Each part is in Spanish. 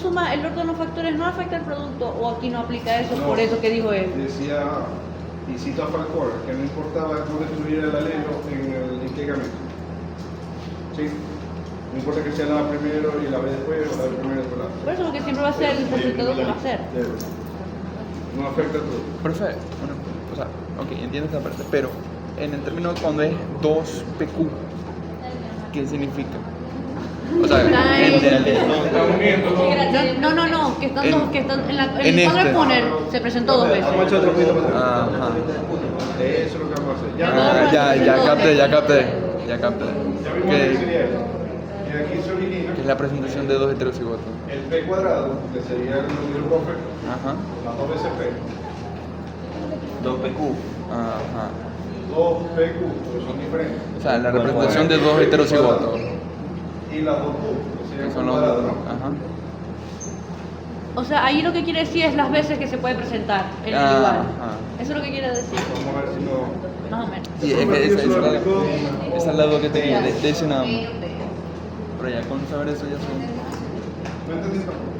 suma el orden de los factores no afecta el producto, o aquí no aplica eso, por eso que dijo él. Decía, y cito a Falcón, que no importaba dónde estuviera el alelo en qué gameta. ¿Sí? No importa que sea la A primero y la B después, o la B primero y después la A. Por eso porque siempre va a ser el resultado que va a ser. No afecta a todo. Profe, bueno, o sea, ok, entiendo esta parte, pero en el término cuando es 2PQ, ¿qué significa? O sea, No, que están dos, que están en el cuadro de poner, se presentó dos veces. Vamos a echar otro poquito para atrás. Ajá. Eso es lo que vamos a hacer. Ya capté. Ya vimos Que, que sería esto. Y aquí se origina que es la presentación de dos heterocigotos. el P cuadrado, que sería el grupo P, Ajá. las dos veces P. 2PQ. Ajá. 2PQ, porque son diferentes. O sea, la representación de dos heterocigotos. Y las dos Q, que Que serían son los cuadrados, dos. ¿no? Ajá. O sea, ahí lo que quiere decir es las veces que se puede presentar el igual. Ajá. Eso es lo que quiere decir, Vamos a ver si no. más o menos. Sí, es que esa es la duda que tenía, de ese nada más. Pero ya con saber eso ya son. ¿No entendí tampoco?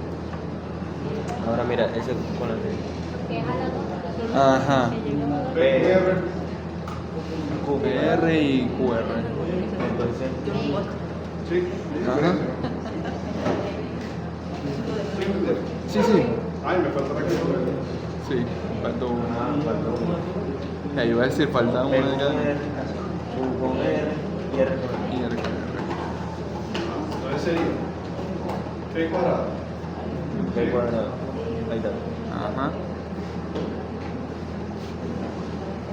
Ahora mira, ese con el Ajá. PR, PR y QR. entonces sí, Ajá. ¿Sí entendieron? Sí, sí. Ay, me falta la que Sí, faltó uno. Ya iba a decir, falta uno de cada. Q con R y R con Y R con R. Entonces sería P cuadrado. P cuadrado. Ahí está. Ajá.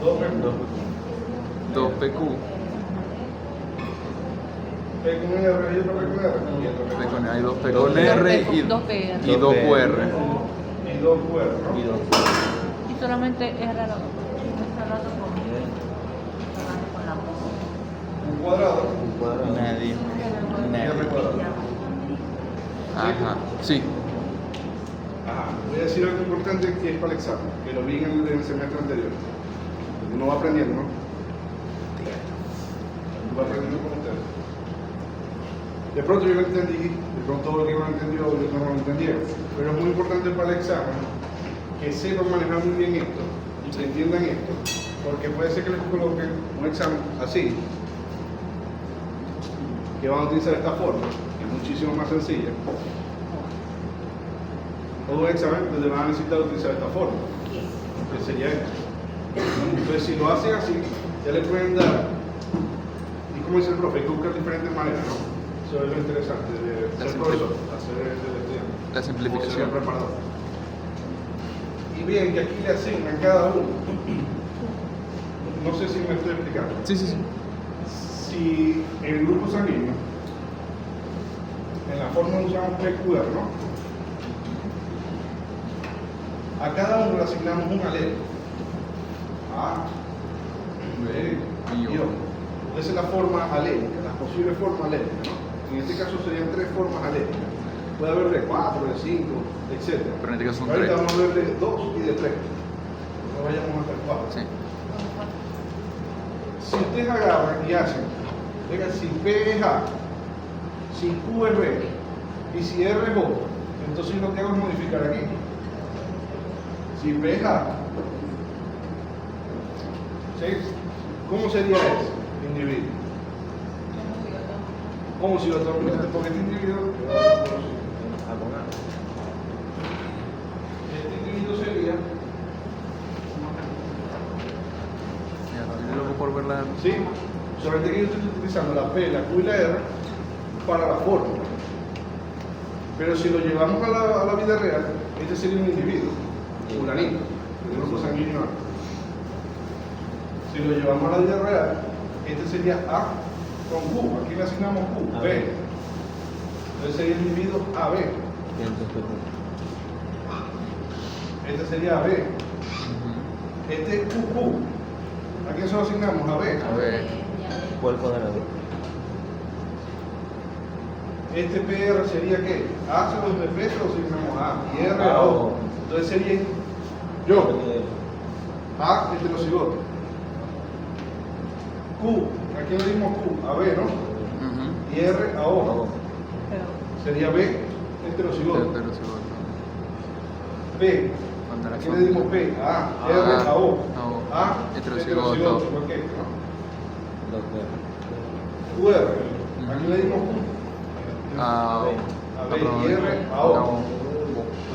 2PQ. 2PQ. P con R y otro P con R. P con- Hay 2P con R y Dos PR. 2 QR. Y 2QR, ¿no? Y 2. Y solamente es raro. Un cuadrado. Q cuadrado. Nadie. Y R cuadrado. Ajá. Sí. Ajá. Voy a decir algo importante que es para el examen, que lo vi en el semestre anterior. Uno va aprendiendo, ¿no? Uno va aprendiendo con ustedes. De pronto yo lo entendí, de pronto lo que no entendió, yo no lo entendía. Pero es muy importante para el examen que sepan manejar muy bien esto y que entiendan esto, porque puede ser que les coloquen un examen así, que van a utilizar esta forma, que es muchísimo más sencilla, o un examen donde van a necesitar utilizar esta forma, que sería esto. Entonces, si lo hacen así, ya le pueden dar, y como dice el profe, hay que buscar diferentes maneras, ¿no? Eso es lo interesante de ser profesor, hacer el estudiante. La simplificación. O ser preparador. Y bien, que aquí le asignan cada uno. No sé si me estoy explicando. Sí, sí, sí. Si en el grupo sanguíneo, en la forma usamos PQR, ¿no? A cada uno le asignamos un alelo. A, B y O. Esa es la forma alélica, las posibles formas alélicas, ¿no? En este caso serían 3 formas alélicas. Puede haber de 4, de 5, etc. Pero en este caso son Ahorita 3. vamos a ver de 2 y de 3. No vayamos hasta el 4. Sí. Si ustedes agarran y hacen, venga, si P es A, si Q es B y si R es O, entonces lo que hago es modificar aquí. Si P es A, ¿sí? ¿Cómo sería ese individuo? ¿Cómo si lo tomo? Porque este individuo, este individuo sería, Estoy loco por verla. ¿sí? Solamente que yo estoy utilizando la P, la Q y la R para la fórmula. Pero si lo llevamos a la vida real, este sería un individuo, fulanito, del grupo sanguíneo A. Si lo llevamos a la vida real, este sería A con Q. Aquí le asignamos Q, B. Entonces sería el individuo AB. Este sería AB. Este es QQ. ¿A quién se lo asignamos? AB. A ver. ¿Cuál cuadrado? Este PR sería ¿qué? A se los de P se lo asignamos a y R a O. Entonces sería yo. A heterocigoto. Q, ¿a quién le dimos Q? A B, ¿no? Ujú. Y R a O. Sería B heterocigoto. Heterocigoto. P. Cuando la ¿A qué le dimos P? A, R, A, O. A, heterocigoto. ¿Por qué? ¿No? Dos B. QR. ¿A qué le dimos Q? A A B y R, A, O.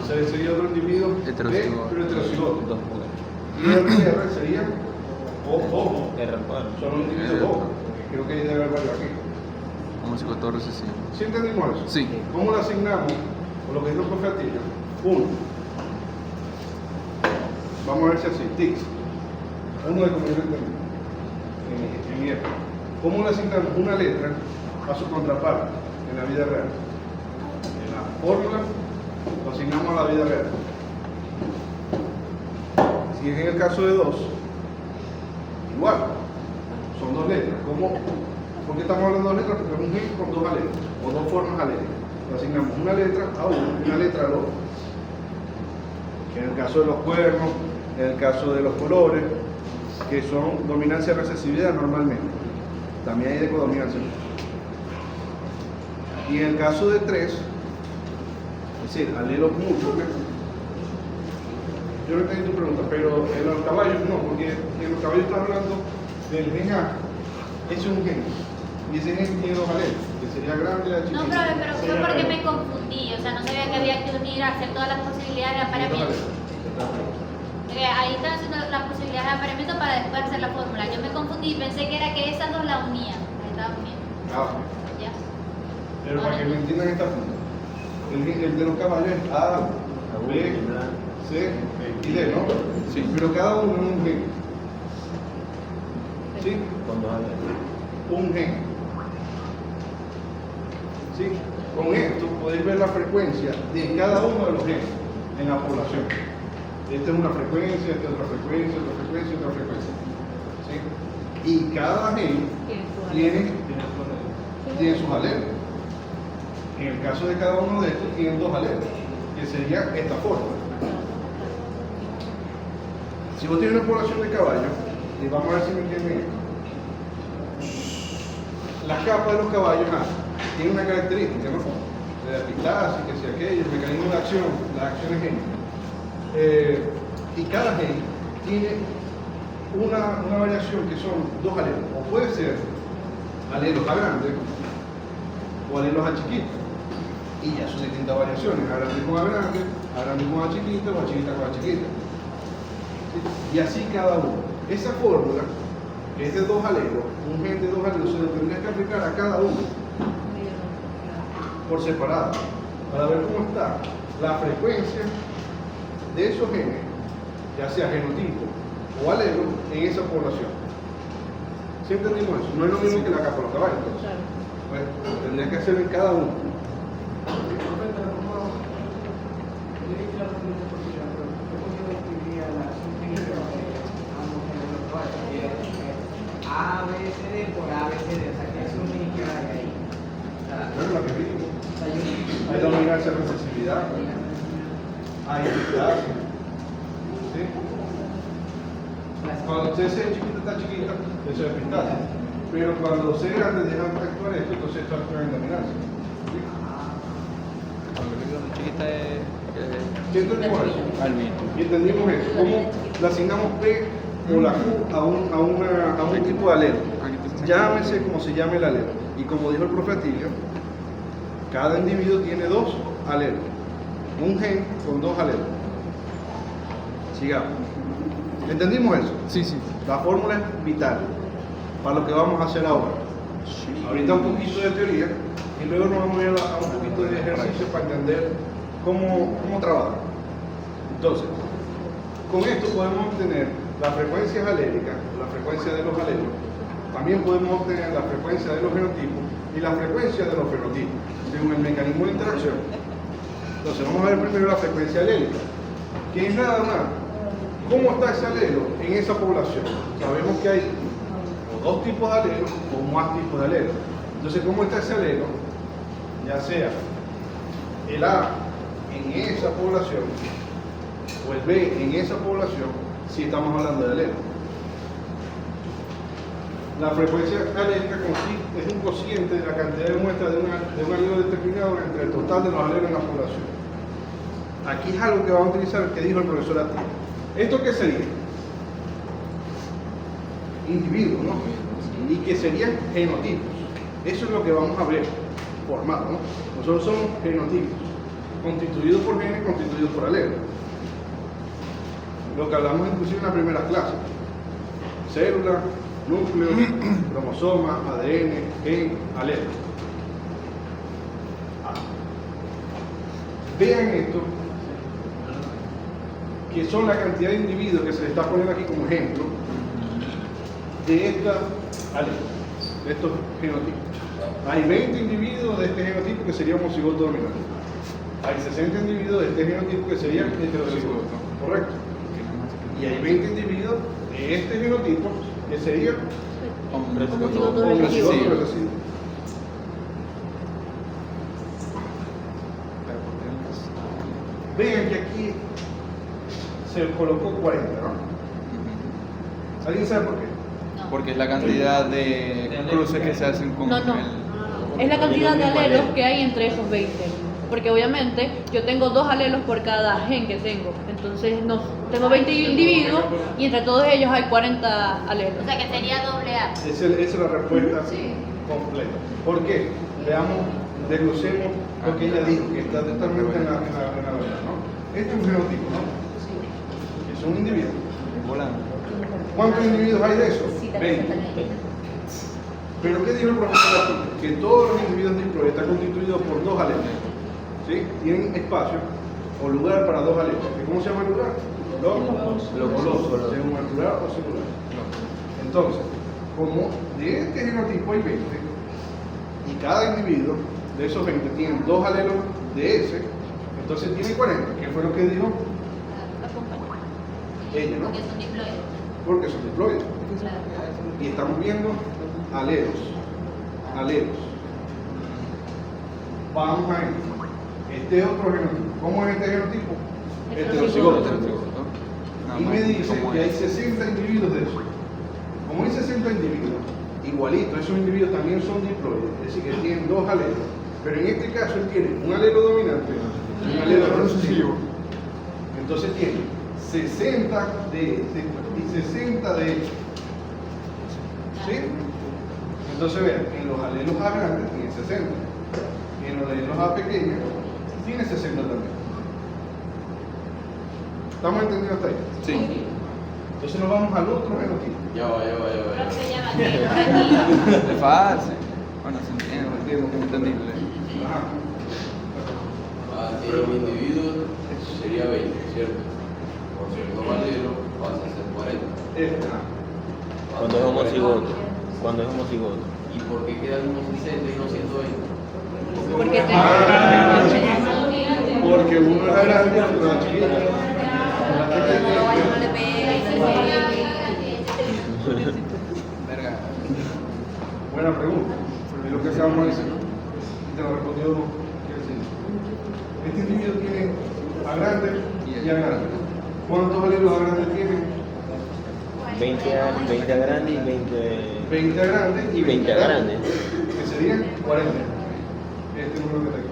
Entonces sería otro individuo Heterocigoto. pero heterocigoto. Dos B. Y R sería O. R al cuadrado. Son un individuo O. Creo que debe haber varios aquí. Homocigoto recesivo. ¿Sí entendimos eso? Sí. ¿Cómo lo asignamos? O lo que es lo profe uno. Vamos a ver si así. Tix. Uno de como yo lo entendí. En R. ¿Cómo le asignamos una letra a su contraparte en la vida real? En la fórmula lo asignamos a la vida real. Si es en el caso de 2, igual. Son dos letras. ¿Cómo? ¿Por qué estamos hablando de dos letras? Porque es un gen con dos alelos, o dos formas aléricas. Le asignamos una letra a uno y una letra al otro. En el caso de los cuernos, en el caso de los colores, que son dominancia y recesividad normalmente. También hay de codominancia. Y en el caso de 3, es decir, alelos múltiples. Yo no entendí tu pregunta, pero en los caballos no, porque en los caballos estás hablando del gen A. Ese es un gen. Y ese gen tiene dos alelos, que sería grande y la chiquita. No, profe, pero fue porque me confundí, o sea, no sabía que había que unir, hacer todas las posibilidades de apareamiento. Ahí están haciendo las posibilidades de apareamiento para después hacer la fórmula. Yo me confundí y pensé que era que esas dos la unían. Las estaba uniendo. Ah, Ya. pero para que me entiendan esta punta. El de los caballos es A, B, C y D, ¿no? Sí. Pero cada uno es un gen. ¿Sí? Con dos alelos. Un gen. ¿Sí? Con esto podéis ver la frecuencia de cada uno de los genes en la población. Esta es una frecuencia, esta es otra frecuencia, otra frecuencia, otra frecuencia. ¿Sí? Y cada gen tiene sus alelos. En el caso de cada uno de estos tienen dos alelos, que sería esta forma. Si vos tienes una población de caballos, y vamos a ver si me entienden esto. La capa de los caballos tiene una característica, ¿no? La epistasis, que sea aquello, el mecanismo de acción, las acciones génicas. Y cada gen tiene una variación que son dos alelos. O puede ser alelos a grandes o alelos a chiquitos. Y ya son distintas variaciones, a grande con a grande, a grande con a chiquita o a chiquita con a chiquita. ¿Sí? Y así cada uno. Esa fórmula, que es de dos alelos, un gen de dos alelos, se lo tendrías que aplicar a cada uno por separado, para ver cómo está la frecuencia de esos genes, ya sea genotipo o alelo, en esa población. ¿Sí entendimos eso? No es lo mismo que la capa de los caballos, entonces. Pues tendrías que hacerlo en cada uno. A, B, C, D por A, B, C, D, o sea que es un líquido ahí. Bueno, la que vimos. Hay dominancia y recesividad. Hay eficacia. ¿Sí? Cuando C es chiquita, está chiquita, eso es eficacia. Pero cuando C grande deja de actuar esto, entonces esto actúa en dominancia. ¿Sí? Cuando chiquita es ¿Sí entendimos eso? albino. Y entendimos eso. ¿Cómo le asignamos P o la Q a un tipo de alelo? Llámese como se llame el alelo. Y como dijo el profe Atilio, cada individuo tiene dos alelos. Un gen con dos alelos. Sigamos. ¿Entendimos eso? Sí, sí. La fórmula es vital para lo que vamos a hacer ahora. Ahorita un poquito de teoría y luego nos vamos a ir a un poquito de ejercicio para entender cómo trabaja. Entonces, con esto podemos obtener las frecuencias aléricas, la frecuencia de los alelos. También podemos obtener la frecuencia de los genotipos y la frecuencia de los fenotipos, según el mecanismo de interacción. Entonces, vamos a ver primero la frecuencia alélica, que es nada más cómo está ese alelo en esa población. Sabemos que hay o dos tipos de alelos o más tipos de alelos. Entonces, ¿cómo está ese alelo? Ya sea el A en esa población o el B en esa población, si estamos hablando de alelo. La frecuencia alélica es un cociente de la cantidad de muestras de un alelo determinado entre el total de los alelos en la población. Aquí es algo que vamos a utilizar que dijo el profesor Atilla. ¿Esto qué sería? Individuos, ¿no? Y que serían genotipos. Eso es lo que vamos a ver formado, ¿no? Nosotros somos genotipos, constituidos por genes, constituidos por alelos. Lo que hablamos inclusive en la primera clase. Célula, núcleo, cromosoma, ADN, gen, alelo. Vean esto, que son la cantidad de individuos que se les está poniendo aquí como ejemplo de esta alelo, de estos genotipos. Hay 20 individuos de este genotipo que sería homocigoto dominante. Hay 60 individuos de este genotipo que serían heterocigoto, ¿correcto? Y hay 20 individuos de este genotipo que serían Homocigoto homocigoto recesivo. recesivo. Vean que aquí se colocó 40, ¿no? ¿Alguien sabe por qué? No. Porque es la cantidad de cruces que se hacen con No. Es la cantidad de alelos que hay entre esos 20. Porque obviamente yo tengo 2 alelos por cada gen que tengo. Entonces tengo 20 individuos y entre todos ellos hay 40 alelos. O sea que sería doble A. Esa es la respuesta completa. ¿Por qué? Veamos, desglosemos lo que ella dijo, que está totalmente en la verdad, ¿no? Este es un genotipo, ¿no? Es un individuo. volando. ¿Cuántos individuos hay de esos? 20. Pero ¿qué dijo el profesor aquí? Que todos los individuos diploides están constituidos por 2 alelos. ¿Sí? Tienen espacio o lugar para 2 alelos. ¿Cómo se llama el lugar? Locos, singular o singular. Entonces, como de este genotipo hay 20, y cada individuo de esos 20 tiene 2 alelos de ese, entonces tiene 40. ¿Qué fue lo que dijo ella, no? Porque son diploides. Porque son diploides. Claro. Y estamos viendo alelos. Vamos a ver. Este es otro genotipo. ¿Cómo es este genotipo? Heterocigoto. Y me dice que hay 60 individuos de eso. Como hay 60 individuos, igualito, esos individuos también son diploides, es decir, que tienen 2 alelos. Pero en este caso él tiene un alelo dominante y un alelo recesivo. Entonces tiene 60 de este y 60 de este. ¿Sí? Entonces vean, en los alelos A grandes tiene 60. En los alelos A pequeños tiene 60 también. ¿Estamos entendiendo hasta ahí? Sí. Entonces nos vamos al otro genotipo. Ya va, ¿qué? Por aquí. Es fácil. Bueno, se entiende, es entendible. Ajá. Si un individuo sería 20, ¿cierto? Por ser 2 alelos pasa a ser 40. Cuando es homocigoto. Cuando es homocigoto. ¿Y por qué quedan unos 60 y no 120? Porque Porque uno era grande y otro era chiquito. No le pega y Verga. Buena pregunta. Es lo que acabamos de decir. Y te lo respondió Kelsen. Este individuo tiene A grande y A grande. ¿Cuántos alelos A grande tiene? 20 a grande y 20... 20 A grande Y 20 A grande. Que serían 40. Este número que está aquí.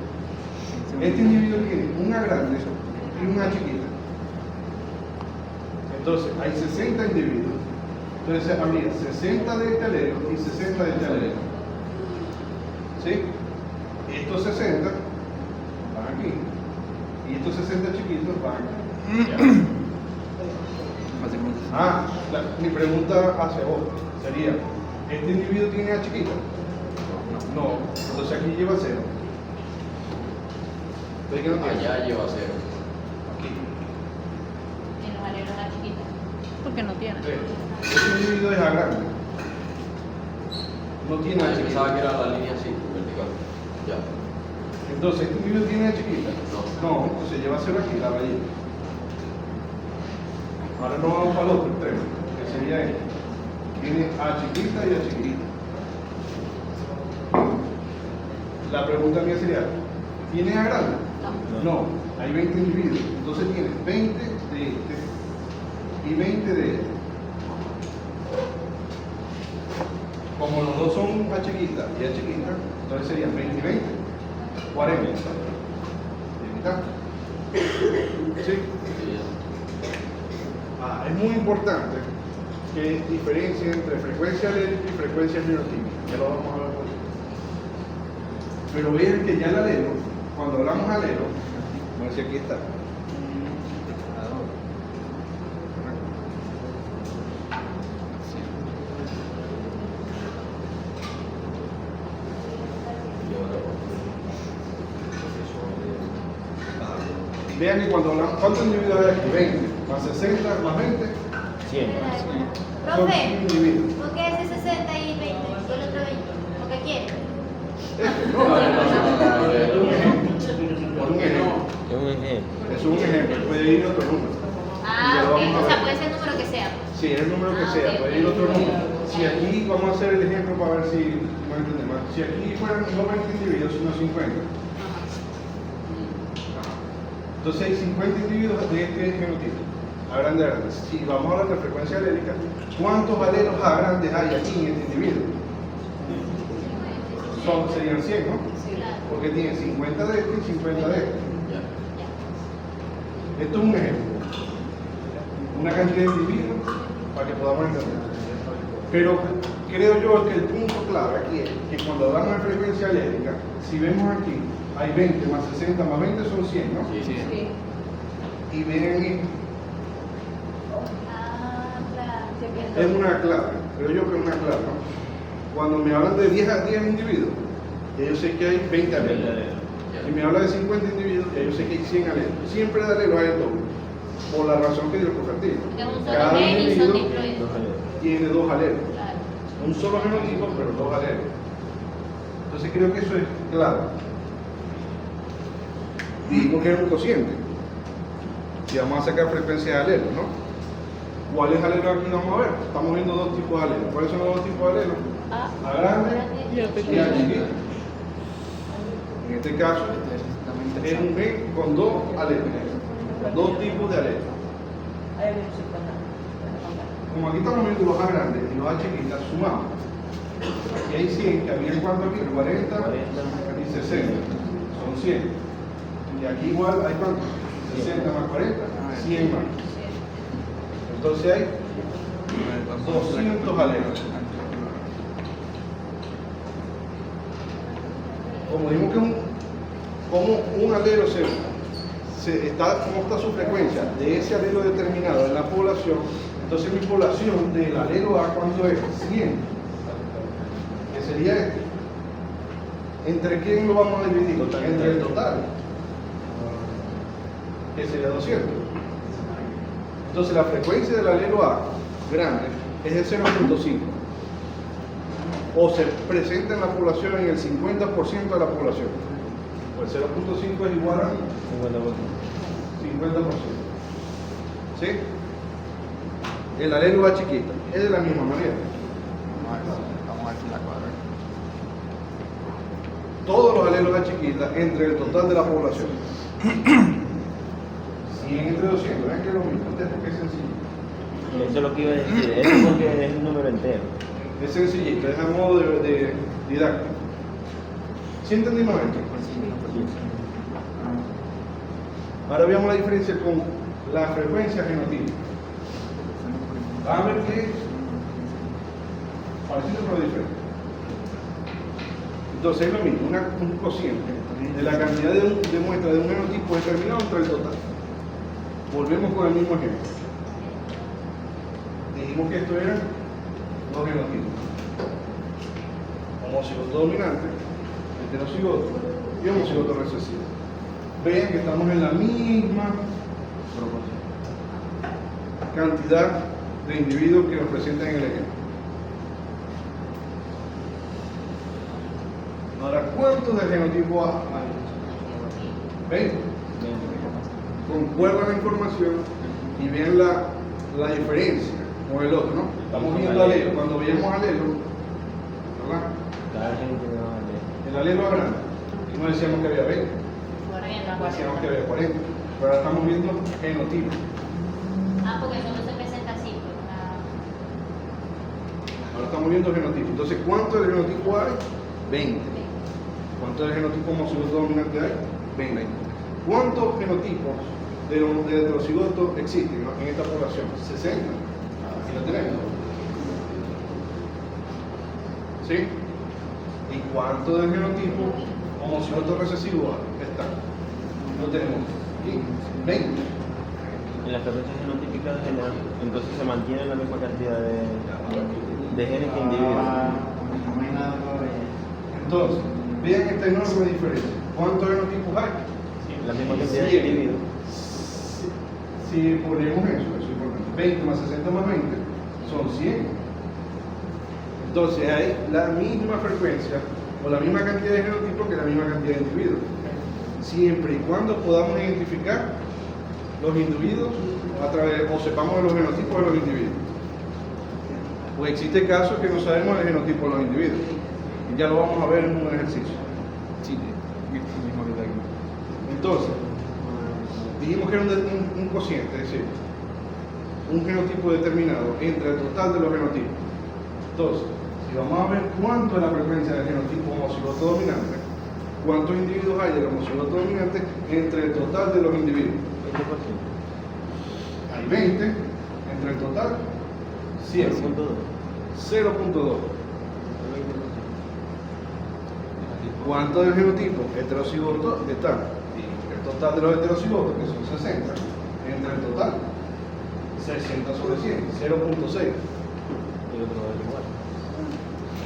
Este individuo tiene un A grande y un A chiquita. Entonces, hay 60 individuos. Entonces, habría 60 de este alelo y 60 de este alelo. ¿Sí? Estos 60 van aquí. Y estos 60 chiquitos van aquí. Básicamente. Mi pregunta hacia vos sería, ¿este individuo tiene A chiquita? No. Entonces aquí lleva 0. ¿Ves que no tiene? Allá lleva 0. Aquí. en los alelos A chiquitos. porque no tiene. Este individuo es A grande. No tiene A Yo pensaba chiquita. que era la línea así, vertical. Ya. Entonces, ¿este individuo tiene A chiquita? No. No, entonces lleva 0 aquí, la rayita. Ahora no vamos al otro extremo, que sería este. Tiene A chiquita y A chiquita. La pregunta mía sería, ¿tiene A grande? No, hay 20 individuos. Entonces tiene 20 de este y 20 de este. Como los dos son A chiquita y A chiquita, entonces serían 20 y 20, 40. ¿Y mitad? ¿Sí? Es muy importante que diferencien entre frecuencia alérica y frecuencia genotípica. Ya lo vamos a ver por ahí. Pero vean que ya el alelo, cuando hablamos alelo, no sé si aquí está. Vean que cuando hablamos, ¿cuántos individuos hay aquí? 20, más 60, más 20, 100. son Profe, 100 individuos. ¿por qué ese 60 y 20 y el otro 20? Porque quiere. Es un ejemplo. Es un ejemplo. Es un ejemplo, puede ir otro número. Y ya lo Ah, ok. vamos a O sea, ver. puede ser el número que sea. Sí, es el número que Ah, sea, ok, puede ok. ir otro número. Si aquí, vamos a hacer el ejemplo para ver si me entienden más. Si aquí fueran no 20 individuos, sino 50. Entonces hay 50 individuos de este genotipo, A grande, A grande. Si vamos a hablar de frecuencia alérica, ¿cuántos alelos A grandes hay aquí en este individuo? Serían 100, ¿no? Porque tiene 50 de este y 50 de este. Esto es un ejemplo. Una cantidad de individuos para que podamos entender. Pero creo yo que el punto clave aquí es que cuando hablamos de frecuencia alérica, si vemos aquí, hay 20 más 60 más 20 son 100, ¿no? Sí. Sí. Y ven ahí, Ah, claro. es una clave, creo yo que es una clave, ¿no? Cuando me hablan de 10 a 10 individuos, ya yo sé que hay 20 alelos. Si me habla de 50 individuos, ya yo sé que hay 100 alelos. Siempre de alelos hay el doble, por la razón que dio el profetivo. Es un solo Cada gen y son individuo diploides. tiene 2 alelos. Claro. Un solo genotipo, pero 2 alelos. Entonces creo que eso es clave. Dijimos que es un cociente. Si vamos a sacar frecuencia de alelos, ¿no? ¿Cuáles alelos aquí vamos a ver? Estamos viendo dos tipos de alelos. ¿Cuáles son los dos tipos de alelos? A grande y A chiquito. En este caso, es un gen con 2 alelos. 2 tipos de alelos. Como aquí estamos viendo los A grandes y los A chiquitas, sumamos. Aquí hay 100, que había en cuánto aquí, 40 y 60. Son 100. Y aquí igual hay cuánto, 60 más 40, 100 más. Entonces hay 200 alelos. Como dijimos que como un alelo cómo está su frecuencia de ese alelo determinado en la población, entonces mi población del alelo A, ¿cuánto es? 100. Que sería este. ¿Entre quién lo vamos a dividir? Entre el total, que sería 200. Entonces la frecuencia del alelo A grande es el 0.5. O se presenta en la población en el 50% de la población. Pues 0.5 es igual a 50%. ¿Sí? El alelo A chiquita es de la misma manera. Vamos a ver si la cuadra. Todos los alelos A chiquita entre el total de la población. 100 entre 200, ¿ven que es lo mismo? Este es porque es sencillo. Eso es lo que iba a decir. Eso es porque es un número entero. Es sencillito, es a modo de didáctico. ¿Sí entendimos esto? Ahora veamos la diferencia con la frecuencia genotípica. Van a ver que es parecido pero diferente. Entonces es lo mismo, un cociente de la cantidad de muestras de un genotipo determinado entre el total. Volvemos con el mismo ejemplo. Dijimos que esto eran dos genotipos. Homocigoto dominante, heterocigoto y homocigoto recesivo. Vean que estamos en la misma cantidad de individuos que nos presentan en el ejemplo. Ahora, ¿cuántos del genotipo A hay? 20. Concuerdan la información y vean la diferencia con el otro, ¿no? Estamos viendo alelo. Cuando veíamos alelo, ¿verdad? Cada gente tiene dos alelos. El alelo A grande, no decíamos que había 20, decíamos que había 40, pero ahora estamos viendo genotipo. Ah, porque eso no se presenta así. Pues, Ahora estamos viendo genotipos. Entonces, ¿cuántos del genotipo hay? 20. ¿Cuántos del genotipo homocigoto dominante hay? 20. ¿Cuántos genotipos de heterocigoto existen en esta población? 60. Aquí lo tenemos. ¿Sí? ¿Y cuántos del genotipo homocigoto recesivo está? Lo tenemos aquí. 20. En las frecuencias genotípicas general, entonces se mantiene la misma cantidad de genes que individuos. Entonces, vean esta enorme diferencia. ¿Cuántos genotipos hay? La misma cantidad de 100. individuos. Si ponemos eso es importante. 20 más 60 más 20 son 100. Entonces hay la misma frecuencia o la misma cantidad de genotipos que la misma cantidad de individuos. Siempre y cuando podamos identificar los individuos a través, o sepamos de los genotipos de los individuos. Pues existe casos que no sabemos el genotipo de los individuos. Y ya lo vamos a ver en un ejercicio. Sí, mismo que está aquí. Entonces, dijimos que era un cociente, es decir, un genotipo determinado entre el total de los genotipos. Entonces, si vamos a ver cuánto es la frecuencia del genotipo homocigoto dominante, cuántos individuos hay del homocigoto dominante entre el total de los individuos. 20%. Hay 20 entre el total, 100. 0.2. ¿Cuánto del genotipo heterocigoto está? El total de los heterocigotos, que son 60, entre el total, 60 sobre 100, 0.6.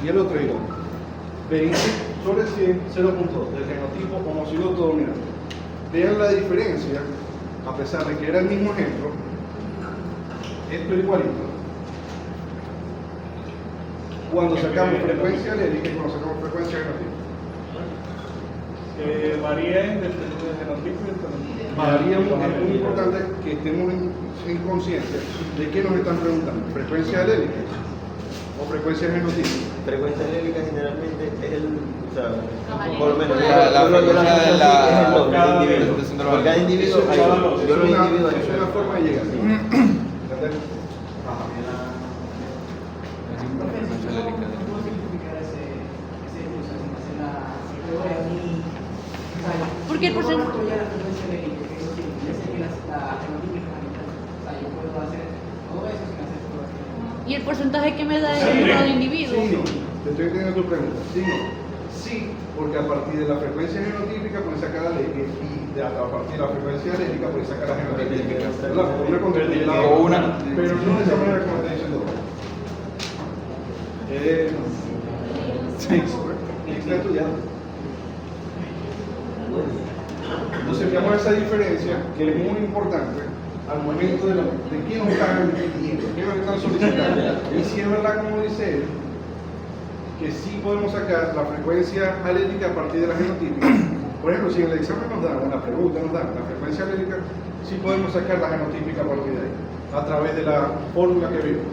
Y el otro igual. 20 sobre 100, 0.2 del genotipo homocigoto dominante. Vean la diferencia, a pesar de que era el mismo ejemplo, esto es igualito. Cuando sacamos frecuencia alélica y cuando sacamos frecuencia genotipo. Varía en el genotipo y el fenotipo. Varía, es muy importante que estemos en conciencia de qué nos están preguntando, frecuencia alélica o frecuencia genotipo. Frecuencia alélica generalmente es el, o sea, No, por lo menos la frecuencia de la individuo. representación de los Por cada genes. individuo Eso hay es uno. Yo los individuos es una forma de llegar. ¿Entendés? Ajá. Profe, ¿cómo simplificar ese uso? Sin hacer si te voy a mí. Porque el porcentaje. Yo la frecuencia alélica, que eso sí, yo sé que la genotípica es la mitad. O sea, yo puedo hacer todo eso sin hacer todo eso. ¿Y el porcentaje que me da el número de individuos? Sí, no. Te estoy entendiendo tu pregunta. Sí, no. Sí, porque a partir de la frecuencia genotípica puedes sacar la alélica y a partir de la frecuencia alélica puedes sacar la genotípica. ¿Verdad? Una contra la O una. Pero no de esa manera como está diciendo. Sí, está estudiando. Entonces veamos esa diferencia que es muy importante al momento de qué nos están pidiendo, qué nos están solicitando. Y si es verdad, como dice él, que sí podemos sacar la frecuencia alélica a partir de la genotípica. Por ejemplo, si en el examen nos dan, una pregunta nos dan la frecuencia alélica, sí podemos sacar la genotípica a partir de ahí, a través de la fórmula que vimos.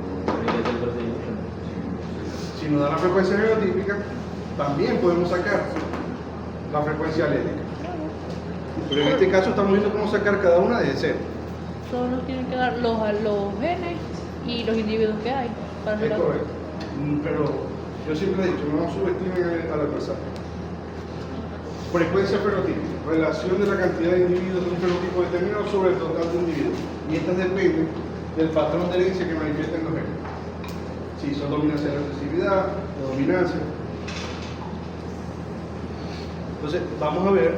Si nos dan la frecuencia genotípica, también podemos sacar la frecuencia alélica. Pero en este caso estamos viendo cómo sacar cada una desde cero. Solo tienen que dar los genes y los individuos que hay. Para Es hacer la- correcto. Pero yo siempre he dicho, no subestimen al adversario. Frecuencia fenotípica, relación de la cantidad de individuos de un fenotipo determinado sobre el total de individuos. Y estas dependen del patrón de herencia que manifiesten los genes. Si son dominancia de recesividad, de dominancia. Entonces, vamos a ver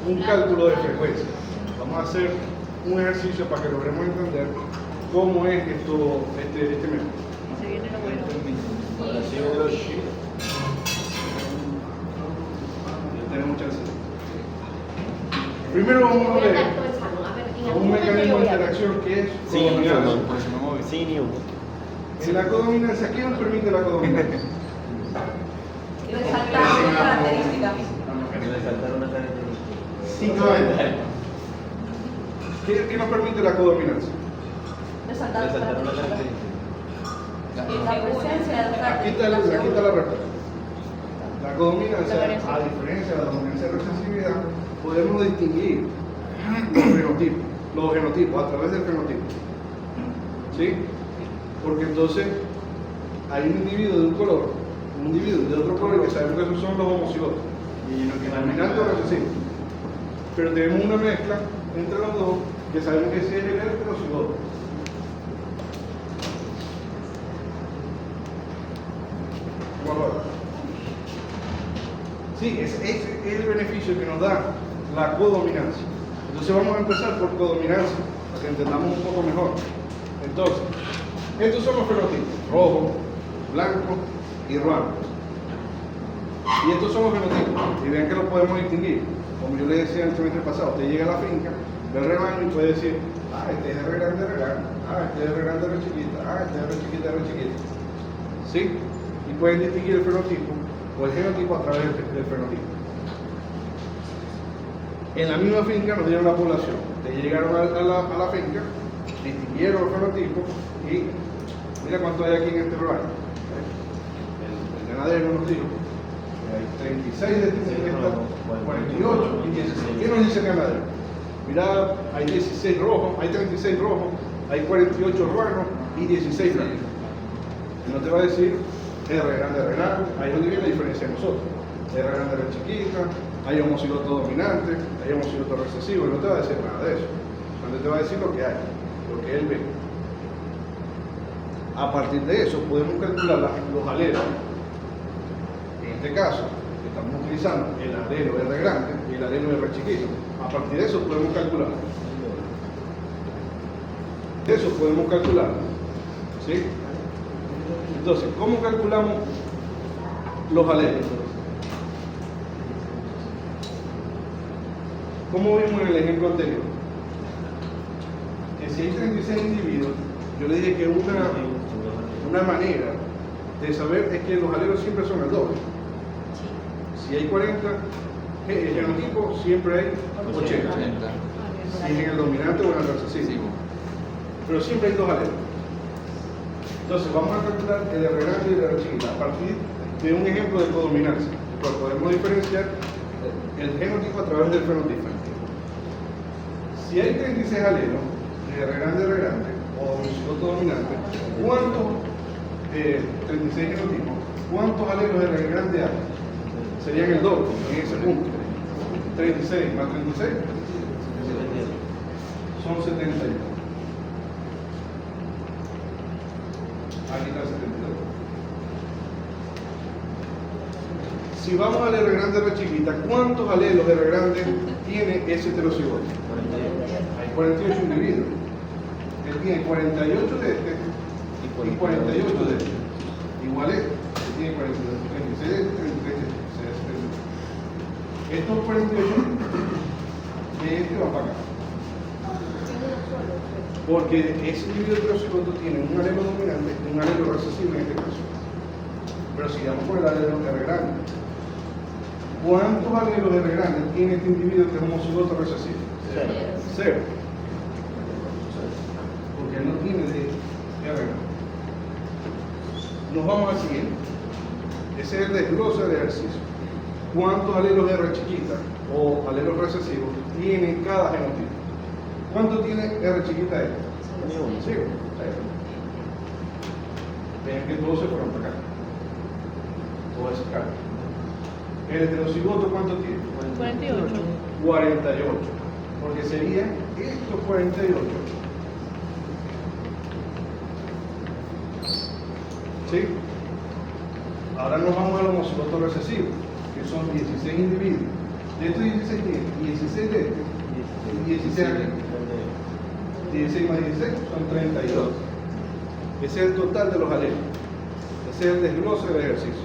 un cálculo de frecuencia. Vamos a hacer un ejercicio para que logremos entender cómo es esto, este método. Se viene lo bueno. Tenemos chance. Primero vamos a ver un mecanismo de interacción que es codominancia. Por eso me moví. Sí, ni uno. En la codominancia, ¿qué nos permite la codominancia? Resaltar las características. Resaltar una característica. ¿Qué nos permite la codominancia? Resaltar las Resaltar una características. característica. La presencia de otra Aquí está la respuesta. La codominancia, a diferencia de la dominancia de recesividad, podemos distinguir los genotipos a través del fenotipo. ¿Sí? Porque entonces hay un individuo de un color, un individuo de otro color que sabemos que esos son los homocigotos. Y no queda Dominante o recesivo. Pero tenemos una mezcla entre los dos que sabemos que ese es el heterocigoto. ¿Cómo lo ves? Sí, ese es el beneficio que nos da la codominancia. Entonces vamos a empezar por codominancia, para que entendamos un poco mejor. Entonces, estos son los fenotipos, rojo, blanco y rojo. Y estos son los fenotipos, y vean que los podemos distinguir. Como yo les decía en el semestre pasado, usted llega a la finca, ve el rebaño y puede decir, este es R grande, R grande, este es R grande, R chiquita, este es R chiquita, R chiquita. ¿Sí? Y pueden distinguir el fenotipo o el genotipo a través del fenotipo. En la misma finca nos dieron la población. Ustedes llegaron a la finca, distinguieron el fenotipo y mira cuánto hay aquí en este rebaño. El ganadero nos dijo que hay 36 de estas, 48 y 16. ¿Qué nos dice el ganadero? Mira, hay 16 rojos, hay 36 rojos, hay 48 ruanos y 16 blancos. Y no te va a decir R grande, R grande, ahí es donde viene la diferencia de nosotros. R grande, R chiquita, hay homocigoto dominante, hay homocigoto recesivo, y no te va a decir nada de eso. Solamente te va a decir lo que hay, lo que él ve. A partir de eso podemos calcular los alelos. En este caso, estamos utilizando el alelo R grande y el alelo R chiquito. A partir de eso podemos calcular. ¿Sí? Entonces, ¿cómo calculamos los alelos? Como vimos en el ejemplo anterior, que si hay 36 individuos, yo le dije que una manera de saber es que los alelos siempre son el doble. Si hay 40, el genotipo siempre hay 80. Si es en el dominante o en el recesivo. Pero siempre hay dos alelos. Entonces vamos a calcular el R grande y el R chiquita a partir de un ejemplo de codominancia. Pues podemos diferenciar el genotipo a través del fenotipo. Si hay 36 alelos de R grande o homocigoto dominante, ¿cuántos 36 genotipos? ¿Cuántos alelos de R grande hay? Serían el doble en ese punto. 36 más 36 son 72. Aquí está 72. Si vamos al R grande, R chiquita, ¿cuántos alelos de R grande tiene ese heterocigoto? Hay 48 individuos. Él tiene 48 de este y 48 de este. Igual este. Él tiene 36 de este, 33 de este. Estos 48 de este van para acá. Porque ese individuo heterocigoto tiene un alelo dominante y un alelo recesivo en este caso. Pero sigamos con el alelo R grande. ¿Cuántos alelos R grande tiene este individuo que es homocigoto recesivo? Cero. Porque él no tiene de R grande. Nos vamos al siguiente. Ese es el desglose del ejercicio. ¿Cuántos alelos de R chiquita o alelos recesivos tiene cada genotipo? ¿Cuánto tiene R chiquita este? Sí. Vean que todos se fueron para acá. Todas esas cartas. ¿El heterocigoto cuánto tiene? 48. 48. Porque serían estos 48. ¿Sí? Ahora nos vamos al homocigoto recesivo, que son 16 individuos. De estos 16 tiene 16 de este y 16 aquí. 16 más 16 son 32. Ese es el total de los alelos. Ese es el desglose del ejercicio.